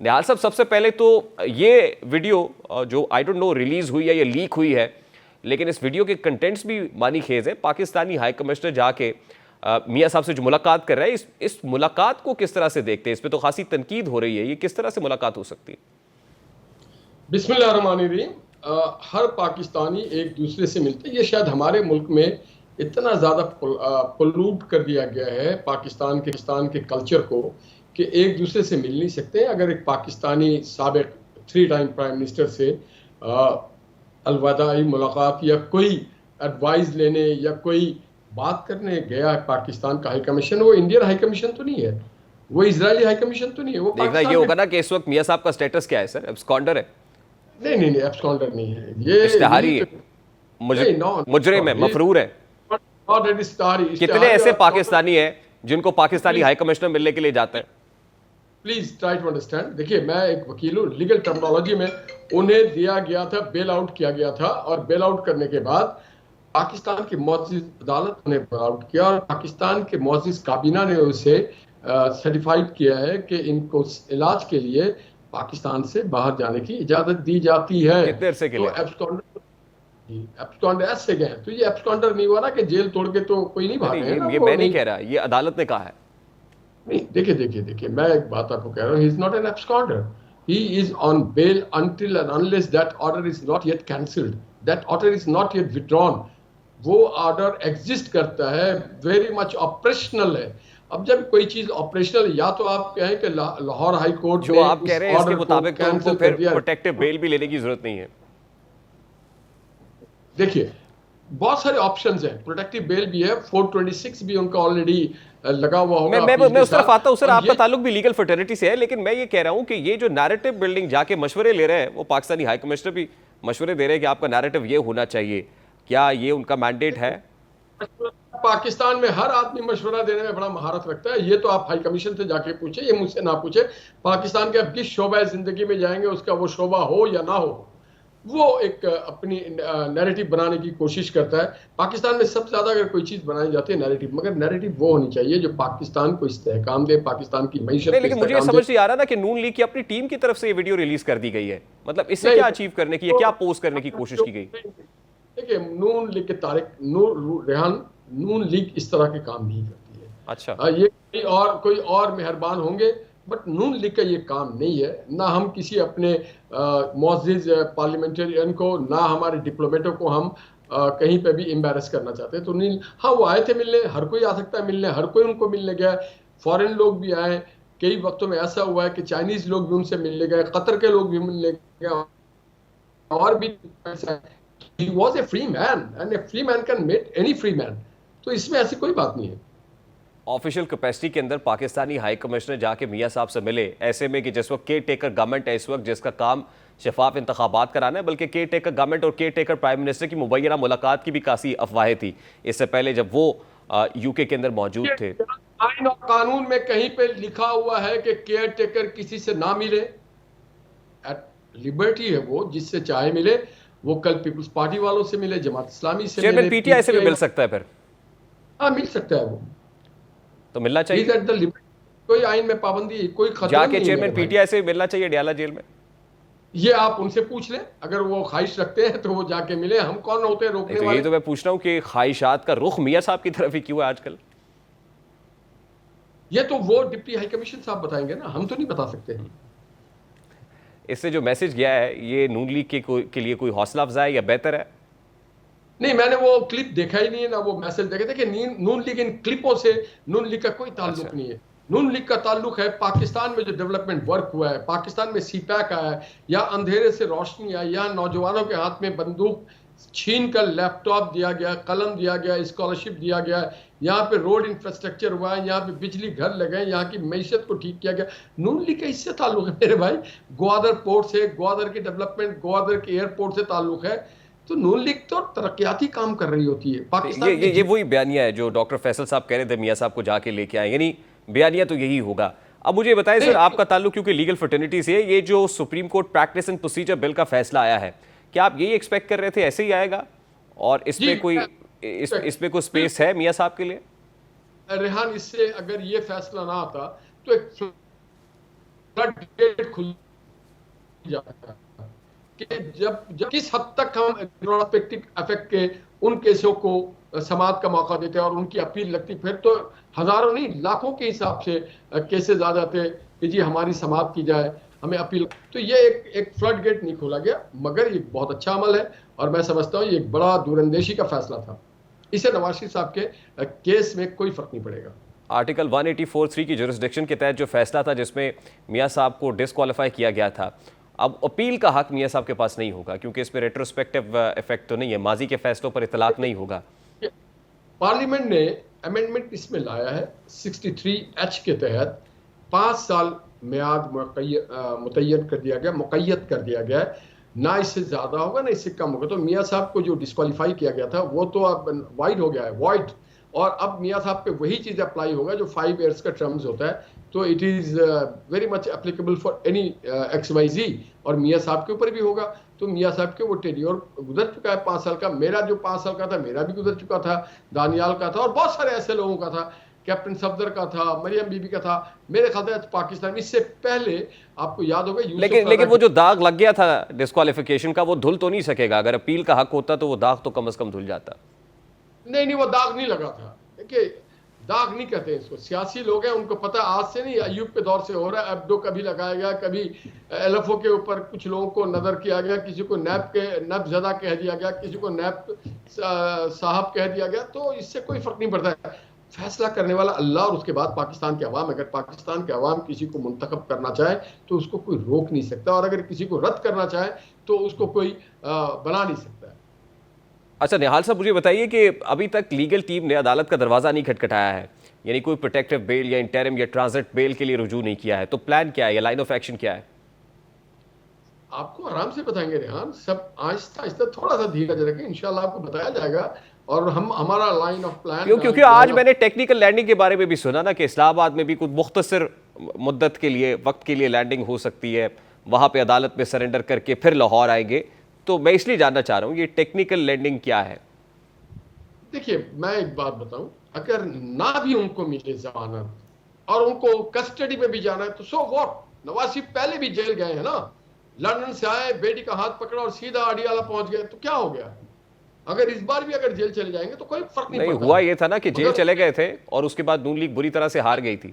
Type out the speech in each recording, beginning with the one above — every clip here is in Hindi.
निहाल साहब, सबसे पहले तो ये वीडियो जो आई डोंट नो रिलीज हुई है या लीक हुई है, लेकिन इस वीडियो के कंटेंट्स भी मानी खेज है। पाकिस्तानी हाई कमिश्नर जाके मियां साहब से जो मुलाकात कर रहा है, इस मुलाकात को किस तरह से देखते हैं? इस पे तो खासी तनकीद हो रही है, ये किस तरह से मुलाकात हो सकती है? बिस्मिल्लाहिर्रहमानिर्रहीम। हर पाकिस्तानी एक दूसरे से मिलते हैं। ये शायद हमारे मुल्क में इतना ज़्यादा पोल्यूट कर दिया गया है पाकिस्तान के कल्चर को कि एक दूसरे से मिल नहीं सकते। अगर एक पाकिस्तानी साबिक 3 टाइम प्राइम मिनिस्टर से अलविदाई मुलाकात या कोई एडवाइस लेने या कोई बात करने गया है पाकिस्तान का हाई कमीशन, वो इंडियन हाई कमीशन तो नहीं है, वो इजरायली हाई कमीशन तो नहीं है, वो देखना ये होगा ना कि इस वक्त मियां साहब का स्टेटस क्या है सर? एब्सकॉन्डर है? नहीं नहीं नहीं, एब्सकॉन्डर नहीं है, ये इश्तिहारी है, नहीं, नो, मुजरिम है, मफरूर है। नॉट एट इश्तिहारी। कितने ऐसे पाकिस्तानी हैं जिनको पाकिस्तानी हाई कमिश्नर मिलने के लिए जाते हैं? Please try to understand. देखिए, मैं एक वकील हूँ, लीगल टर्मिनोलॉजी में उन्हें दिया गया था, बेल आउट किया गया था, और बेल आउट करने के बाद पाकिस्तान की मुअज़्ज़िज़ अदालत ने बेल आउट किया और पाकिस्तान के मुअज़्ज़िज़ काबीना ने उसे सर्टिफाइड किया है कि इनको इलाज के लिए पाकिस्तान से बाहर जाने की इजाजत दी जाती है। कितने अरसे के लिए? एब्सकॉन्डर ऐसे गए, तो ये एब्सकॉन्डर नहीं हुआ ना कि जेल तोड़ के तो कोई नहीं भागे है ना, ये वो मैं नहीं कह रहा, ये अदालत ने कहा है। नहीं, देखिए देखिए देखिए, मैं एक बात आपको कह रहा हूँ, he is not an absconder, he is on bail until and unless that order is not yet cancelled, that order is not yet withdrawn. वो ऑर्डर एग्जिस्ट करता है, वेरी मच ऑपरेशनल है। अब जब कोई चीज ऑपरेशनल, या तो आप कहें कि लाहौर हाई कोर्ट जो आप कह रहे हैं इसके मुताबिक तो उनको फिर प्रोटेक्टिव बेल भी लेने की जरूरत नहीं है। देखिए, बहुत सारे ऑप्शंस हैं, प्रोटेक्टिव बेल भी है, 426 भी उनका ऑलरेडी लगा हुआ होगा। मैं उस तरफ आता हूं सर, आपका ताल्लुक भी लीगल फर्टर्निटी से है, लेकिन मैं ये कह रहा हूं कि ये जो नैरेटिव बिल्डिंग जाके मशवरे ले रहे हैं, वो पाकिस्तानी हाई कमिश्नर भी मशवरे दे रहे हैं कि आपका नैरेटिव ये होना चाहिए, क्या ये उनका मैंडेट है? पाकिस्तान में हर आदमी मशवरा देने में बड़ा महारत रखता है, ये तो आप हाई कमीशन से जाके पूछे, ये मुझसे ना पूछे। पाकिस्तान के अब किस शोबा जिंदगी में जाएंगे, उसका वो शोबा हो या ना हो, वो एक अपनी नैरेटिव बनाने की कोशिश करता है। पाकिस्तान में सबसे ज्यादा अगर कोई चीज बनाई जाती है नैरेटिव, मगर नैरेटिव वो होनी चाहिए जो पाकिस्तान को इस्तेहकाम दे, पाकिस्तान की मईशत। लेकिन मुझे समझ नहीं आ रहा ना कि नून लीग की अपनी टीम की तरफ से ये वीडियो रिलीज कर दी गई है, मतलब इससे क्या अचीव करने की, क्या पोस्ट करने की कोशिश की गई? देखिए, नून लीग के तारिक रेहान, नून लीग इस तरह के काम नहीं करती है। अच्छा, ये कोई और मेहरबान होंगे, बट नून लीग का ये काम नहीं है। ना हम किसी अपने मुअज़्ज़िज़ पार्लियामेंटेरियन को, ना हमारे डिप्लोमेटों को हम कहीं पे भी एम्बैरस करना चाहते। तो नहीं, हाँ, वो आए थे मिलने, हर कोई आ सकता है मिलने, हर कोई उनको मिलने गया। फॉरेन लोग भी आए, कई वक्तों में ऐसा हुआ है कि चाइनीज लोग भी उनसे मिलने गए, कतर के लोग भी मिलने गए, और भी। He was a free man and a free man can meet any free man, तो इसमें ऐसी कोई बात नहीं है। ऑफिशियल कैपेसिटी के अंदर पाकिस्तानी हाई कमिश्नर जाके मियां साहब से मिले, ऐसे में कि जिस वक्त केयर टेकर गवर्नमेंट है इस वक्त, जिसका काम शफाफ इंतखाबात कराना है, बल्कि केयर टेकर गवर्नमेंट और केयर टेकर प्राइम मिनिस्टर की मुबैना मुलाकात की भी काफ़ी अफवाहें थी इससे पहले जब वो यूके के अंदर मौजूद थे। आइन और कानून में कहीं पे लिखा हुआ है कि केयर टेकर किसी से ना मिले, एट लिबर्टी है वो, जिससे चाहे मिले। वो कल पीपल्स पार्टी वालों से मिले, जमात इस्लामी से मिले, पीटीआई से भी मिल सकता है फिर? हाँ, मिल सकता है वो, तो मिलना चाहिए। कोई आइन में पाबंदी, कोई खतरा जाके चेयरमैन पीटीआई से मिलना चाहिए डयाला जेल में। ये आप उनसे पूछ लें, अगर वो ख्वाहिश रखते हैं तो वो जाके मिले, हम कौन होते हैं रोकने वाले? ये तो मैं पूछ रहा हूँ कि ख्वाहिशात का रुख मियां साहब की तरफ ही क्यों है आजकल? ये तो वो डिप्टी हाई कमीशन साहब बताएंगे ना, हम तो नहीं बता सकते। इससे जो मैसेज गया है ये नून लीग के लिए कोई हौसला अफजा है या बेहतर है? नहीं, मैंने वो क्लिप देखा ही नहीं है ना, वो मैसेज देखे थे कि नून लीग, इन क्लिपों से नून लीग का कोई ताल्लुक नहीं है। नून लीग का ताल्लुक है पाकिस्तान में जो डेवलपमेंट वर्क हुआ है, पाकिस्तान में सीपैक आया है, या अंधेरे से रोशनी आई, या नौजवानों के हाथ में बंदूक छीन कर लैपटॉप दिया गया, कलम दिया गया, स्कॉलरशिप दिया गया, यहाँ पे रोड इंफ्रास्ट्रक्चर हुआ है, यहाँ पे बिजली घर लगे, यहाँ की मैशत को ठीक किया गया। नून लीग का इससे ताल्लुक है मेरे भाई, ग्वादर पोर्ट से, ग्वादर की डेवलपमेंट, ग्वादर के एयरपोर्ट से ताल्लुक है। तो नून लीग तो तरक्याती काम कर रही होती है पाकिस्तान। ये वही बयानिया है जो डॉक्टर फैसल साहब कह रहे थे मियां साहब को जाके लेके आए, यानी बयानिया तो यही होगा। अब मुझे बताएं सर, आपका ताल्लुक क्योंकि लीगल फर्टर्निटी से, ये जो supreme court practice and procedure bill का फैसला आया है, क्या आप यही एक्सपेक्ट कर रहे थे ऐसे ही आएगा, और इसमें कोई स्पेस है मियां साहब के लिए? रेहान, इससे अगर ये फैसला ना आता तो एक फ्लड गेट खुल जाता है कि जब किस हद तक हम रेट्रोस्पेक्टिव इफेक्ट के उन केसों को समाप्त का मौका देते हैं और उनकी अपील लगती, फिर तो हजारों नहीं लाखों के हिसाब से केसेस आ जाते हैं कि जी हमारी समाप्त की जाए, हमें अपील। तो ये एक फ्लड गेट नहीं खोला गया, मगर ये बहुत अच्छा अमल है और मैं समझता हूँ ये एक बड़ा दूरंदेशी का फैसला था। इससे नवाज शरीफ साहब के केस में कोई फर्क नहीं पड़ेगा। आर्टिकल 184(3) की जुरिस्डिक्शन के तहत जो फैसला था जिसमें मियां साहब को डिस्क्वालीफाई किया गया था, अब अपील का हक मियां साहब के पास नहीं होगा क्योंकि इसमें रेट्रोस्पेक्टिव इफेक्ट तो नहीं है, माजी के फैसलों पर इतलाक नहीं होगा। पार्लियामेंट ने अमेंडमेंट इसमें लाया है 63H के तहत 5 साल म्याद मुतय्यन कर दिया गया, मुक़य्यद कर दिया गया है, ना इससे ज्यादा होगा ना इससे कम होगा। तो मियां साहब को जो डिस्क्वालीफाई किया गया था वो तो अब वाइड हो गया है, वॉइड, और अब मियां साहब पे वही चीज अप्लाई होगा जो 5 इयर्स का टर्म्स होता है। तो it is very much applicable for any XYZ, और मियां साहब के ऊपर भी होगा। तो मियां साहब के वो टेन्योर गुजर चुका है 5 साल का, मेरा जो 5 साल का था मेरा भी गुजर चुका था, दानियाल का था और बहुत सारे ऐसे लोगों का था, कैप्टन सफदर का था, मरियम बीबी का था, मेरे ख्याल से पाकिस्तान इससे पहले आपको याद होगा। लेकिन वो जो दाग लग गया था डिस्क्वालिफिकेशन का वो धुल तो नहीं सकेगा, अगर अपील का हक होता तो वो दाग तो कम से कम धुल जाता। नहीं, वो दाग नहीं लगा था। देखिए, दाग नहीं कहते इसको, सियासी लोग हैं उनको पता, आज से नहीं अयूब के दौर से हो रहा है। एब्डो कभी लगाया गया, कभी LFO के ऊपर कुछ लोगों को नजर किया गया, किसी को नैब ज़दा कह दिया गया, किसी को नैब साहब कह दिया गया। तो इससे कोई फर्क नहीं पड़ता है, फैसला करने वाला अल्लाह और उसके बाद पाकिस्तान के अवाम। अगर पाकिस्तान के अवाम किसी को मुंतखब करना चाहे तो उसको कोई रोक नहीं सकता, और अगर किसी को रद्द करना चाहे तो उसको कोई बना नहीं सकता है। अच्छा निहाल साहब, मुझे बताइए कि अभी तक लीगल टीम ने अदालत का दरवाज़ा नहीं खटखटाया है, यानी कोई प्रोटेक्टिव बेल या इंटरिम या ट्रांजिट बेल के लिए रुजू नहीं किया है, तो प्लान क्या है या लाइन ऑफ एक्शन क्या है? आपको आराम से बताएंगे रेहान, सब आहिस्ता आहिस्ता थोड़ा सा धीरज रखें, इंशाल्लाह आपको बताया जाएगा। और हमारा लाइन ऑफ प्लान क्योंकि आज मैंने टेक्निकल लैंडिंग के बारे में भी सुना ना कि इस्लामाबाद में भी कुछ मुख्तसर मुद्दत के लिए, वक्त के लिए लैंडिंग हो सकती है, वहाँ पे अदालत में सरेंडर करके फिर लाहौर आएंगे। तो मैं इसलिए जानना चाह रहा हूँ ये टेक्निकल लैंडिंग क्या है? देखिए, मैं एक बात बताऊं, अगर ना भी उनको मिले जमानत और उनको कस्टडी में भी जाना है तो सो व्हाट, नवाज शरीफ पहले भी जेल गए हैं ना, लंदन से आए, बेटी का हाथ पकड़ा और सीधा अडियाला पहुंच गए, तो क्या हो गया? अगर इस बार भी अगर जेल चले जाएंगे तो कोई फर्क नहीं पड़ता। हुआ ये था ना कि जेल चले गए थे और उसके बाद नून लीग बुरी तरह से हार गई थी।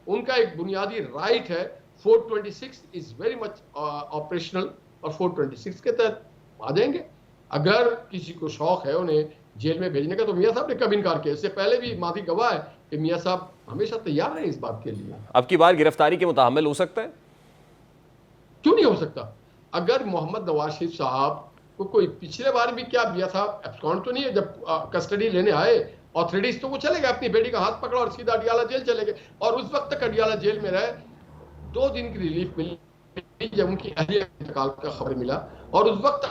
उनका एक बुनियादी राइट है, 426 इज वेरी मच ऑपरेशनल, और 426 के तहत आ जाएंगे। अगर किसी को शौक है उन्हें जेल में भेजने का तो मियां साहब ने कब इनकार किया? इससे पहले भी माफी गवाह है कि मियां साहब हमेशा तैयार हैं इस बात के लिए। अब की बार गिरफ्तारी के मुताहम्मिल हो सकता है? क्यों नहीं हो सकता? अगर मोहम्मद नवाज शरीफ साहब को कोई, पिछले बार भी क्या मियां साहब एब्सकॉन्ड तो नहीं है, जब कस्टडी लेने आए ऑथोरिटीज तो वो चले गए, अपनी बेटी का हाथ पकड़ा और सीधा अडियाला जेल चले गए, और उस वक्त तक अडियाला जेल में रहे। 2 दिन की रिलीफ मिली जब उनकी अहलिया के इंतकाल का खबर मिला, और उस वक्त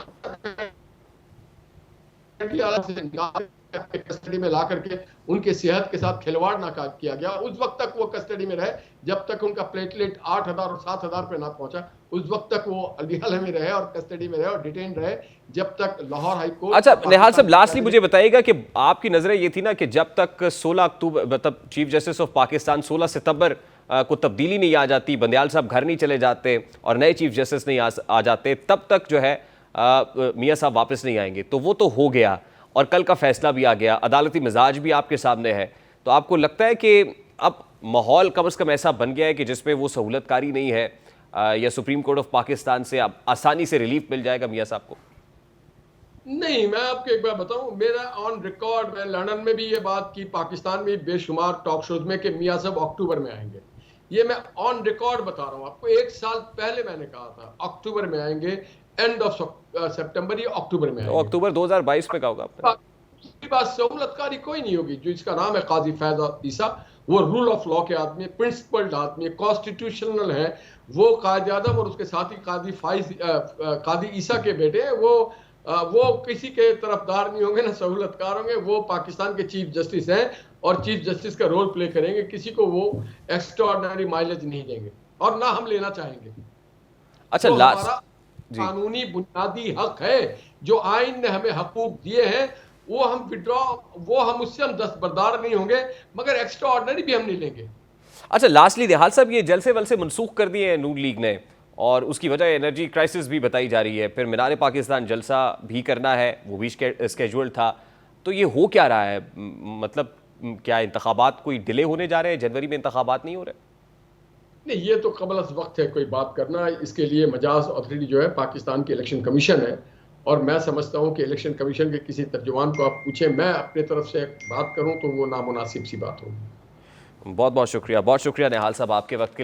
कस्टडी में ला करके उनके सेहत के साथ खिलवाड़ ना किया गया। उस वक्त तक वो कस्टडी में रहे जब तक उनका प्लेटलेट 8000 और 7000 पे ना पहुंचा। उस वक्त तक वो अडियाला में रहे और कस्टडी में रहे और डिटेन रहे जब तक लाहौर हाई कोर्ट। अच्छा निहाल साहब, लास्टली मुझे बताइएगा कि आपकी नजरें ये थी ना कि जब तक 16 अक्टूबर, मतलब चीफ जस्टिस ऑफ पाकिस्तान 16 सितंबर को तब्दीली नहीं आ जाती, बंदयाल साहब घर नहीं चले जाते और नए चीफ जस्टिस नहीं आ जाते, तब तक जो है मियां साहब वापस नहीं आएंगे। तो वो तो हो गया और कल का फैसला भी आ गया, अदालती मिजाज भी आपके सामने है। तो आपको लगता है कि अब माहौल कम से कम ऐसा बन गया है कि जिसमें वो सहूलतकारी नहीं है, या सुप्रीम कोर्ट ऑफ पाकिस्तान से अब आसानी से रिलीफ मिल जाएगा मियां साहब को? नहीं, मैं आपको एक बार बताऊं, मेरा ऑन रिकॉर्ड, मैं लंदन में भी ये बात की, पाकिस्तान में बेशुमार टॉक शोज में, कि मियां साहब अक्टूबर में आएंगे। ये मैं ऑन रिकॉर्ड बता रहा हूं आपको, 1 साल पहले मैंने कहा था अक्टूबर में आएंगे, एंड ऑफ सितंबर या अक्टूबर में आएंगे। तो अक्टूबर 2022 में कहा होगा आपने। दूसरी बात, सहूलतकारी कोई नहीं होगी। जो इसका नाम है काजी फैज ईसा, वो रूल ऑफ लॉ के आदमी, प्रिंसिपल्ड आदमी, कॉन्स्टिट्यूशनल है। वो काजी आदम और उसके साथ ही काजी ईसा के बेटे हैं। वो किसी के तरफदार नहीं होंगे, ना सहूलतकार होंगे। वो पाकिस्तान के चीफ जस्टिस हैं और चीफ जस्टिस का रोल प्ले करेंगे। किसी को वो एक्स्ट्राऑर्डिनरी माइलेज नहीं देंगे और ना हम लेना चाहेंगे। अच्छा, तो लास्ट कानूनी बुनियादी हक है जो आइन ने हमें हकूक दिए हैं, वो हम विड्रॉ, वो हम उससे हम दस्तबरदार नहीं होंगे, मगर एक्स्ट्राऑर्डिनरी भी हम नहीं लेंगे। अच्छा, लास्टली निहाल साहब, ये जलसे वलसे मनसूख कर दिए हैं नून लीग ने और उसकी वजह एनर्जी क्राइसिस भी बताई जा रही है, फिर मीनार पाकिस्तान जलसा भी करना है, वो भी स्केड्यूल्ड था, तो ये हो क्या रहा है? मतलब क्या इंतखाबात कोई डिले होने जा रहे हैं? जनवरी में इंतखाबात नहीं हो रहे? नहीं, ये तो कबल अज़ वक्त है कोई बात करना। इसके लिए मजाज अथॉरिटी जो है पाकिस्तान की इलेक्शन कमीशन है, और मैं समझता हूं कि इलेक्शन कमीशन के किसी तर्जुमान को आप पूछें, मैं अपने तरफ से बात करूं तो वो नामुनासिब सी बात होगी। बहुत बहुत शुक्रिया, बहुत शुक्रिया निहाल साहब आपके वक्त के लिए।